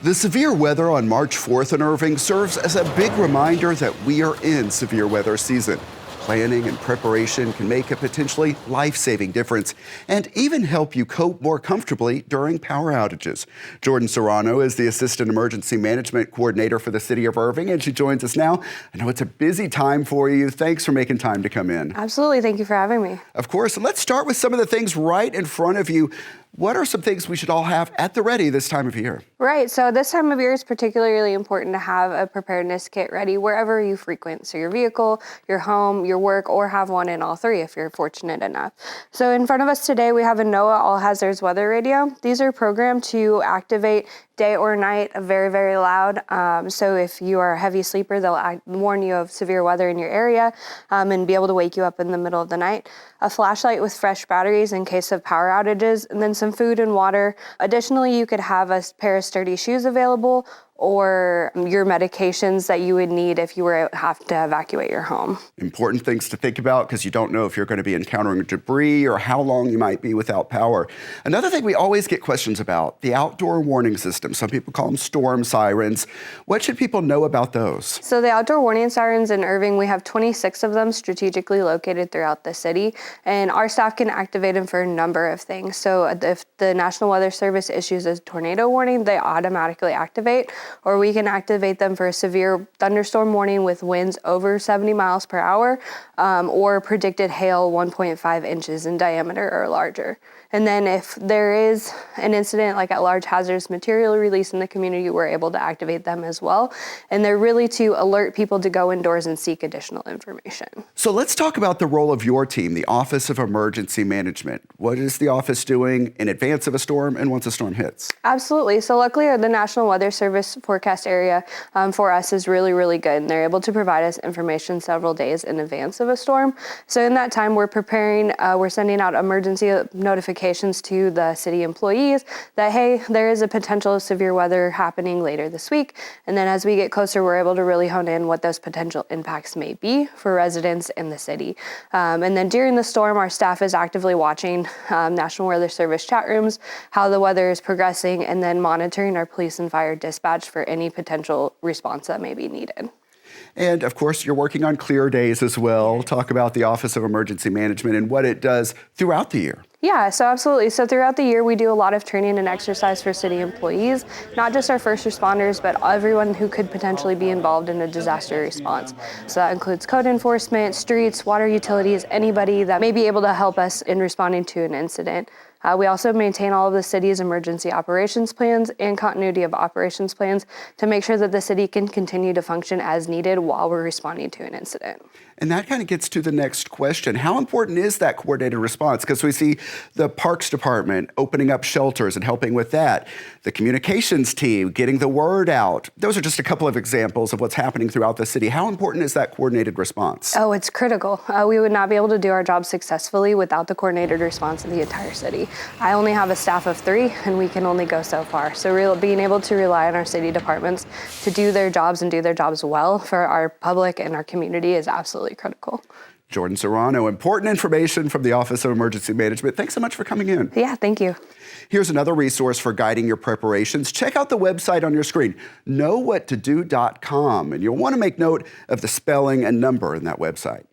The severe weather on March 4th in Irving serves as a big reminder that we are in severe weather season. Planning and preparation can make a potentially life-saving difference and even help you cope more comfortably during power outages. Jordan Serrano is the Assistant Emergency Management Coordinator for the City of Irving, and she joins us now. I know it's a busy time for you. Thanks for making time to come in. Absolutely. Thank you for having me. Of course. And let's start with some of the things right in front of you. What are some things we should all have at the ready this time of year? Right. So this time of year is particularly important to have a preparedness kit ready wherever you frequent. So your vehicle, your home, your work, or have one in all three if you're fortunate enough. So in front of us today, we have a NOAA All Hazards Weather Radio. These are programmed to activate day or night, very, very loud. So if you are a heavy sleeper, they'll warn you of severe weather in your area and be able to wake you up in the middle of the night. A flashlight with fresh batteries in case of power outages, and then some food and water. Additionally, you could have a pair of sturdy shoes available or your medications that you would need if you were have to evacuate your home. Important things to think about because you don't know if you're going to be encountering debris or how long you might be without power. Another thing we always get questions about, the outdoor warning system. Some people call them storm sirens. What should people know about those? So the outdoor warning sirens in Irving, we have 26 of them strategically located throughout the city, and our staff can activate them for a number of things. So if the National Weather Service issues a tornado warning, they automatically activate, or we can activate them for a severe thunderstorm warning with winds over 70 miles per hour, or predicted hail 1.5 inches in diameter or larger. And then if there is an incident like a large hazardous material release in the community, we're able to activate them as well. And they're really to alert people to go indoors and seek additional information. So let's talk about the role of your team, the Office of Emergency Management. What is the office doing in advance of a storm and once a storm hits? Absolutely. So luckily the National Weather Service forecast area for us is really, really good. And they're able to provide us information several days in advance of a storm. So in that time, we're preparing, we're sending out emergency notifications to the city employees that, hey, there is a potential severe weather happening later this week. And then as we get closer, we're able to really hone in what those potential impacts may be for residents in the city. And then during the storm, our staff is actively watching National Weather Service chat rooms, how the weather is progressing, and then monitoring our police and fire dispatch for any potential response that may be needed. And of course, you're working on clear days as well. Talk about the Office of Emergency Management and what it does throughout the year. Yeah, so absolutely. So throughout the year, we do a lot of training and exercise for city employees, not just our first responders, but everyone who could potentially be involved in a disaster response. So that includes code enforcement, streets, water utilities, anybody that may be able to help us in responding to an incident. We also maintain all of the city's emergency operations plans and continuity of operations plans to make sure that the city can continue to function as needed while we're responding to an incident. And that kind of gets to the next question. How important is that coordinated response? Because we see the Parks Department opening up shelters and helping with that. The communications team getting the word out. Those are just a couple of examples of what's happening throughout the city. How important is that coordinated response? Oh, it's critical. We would not be able to do our job successfully without the coordinated response of the entire city. I only have a staff of 3, and we can only go so far. So being able to rely on our city departments to do their jobs and do their jobs well for our public and our community is absolutely critical. Jordan Serrano, important information from the Office of Emergency Management. Thanks so much for coming in. Yeah, thank you. Here's another resource for guiding your preparations. Check out the website on your screen, knowwhattodo.com, and you'll want to make note of the spelling and number in that website.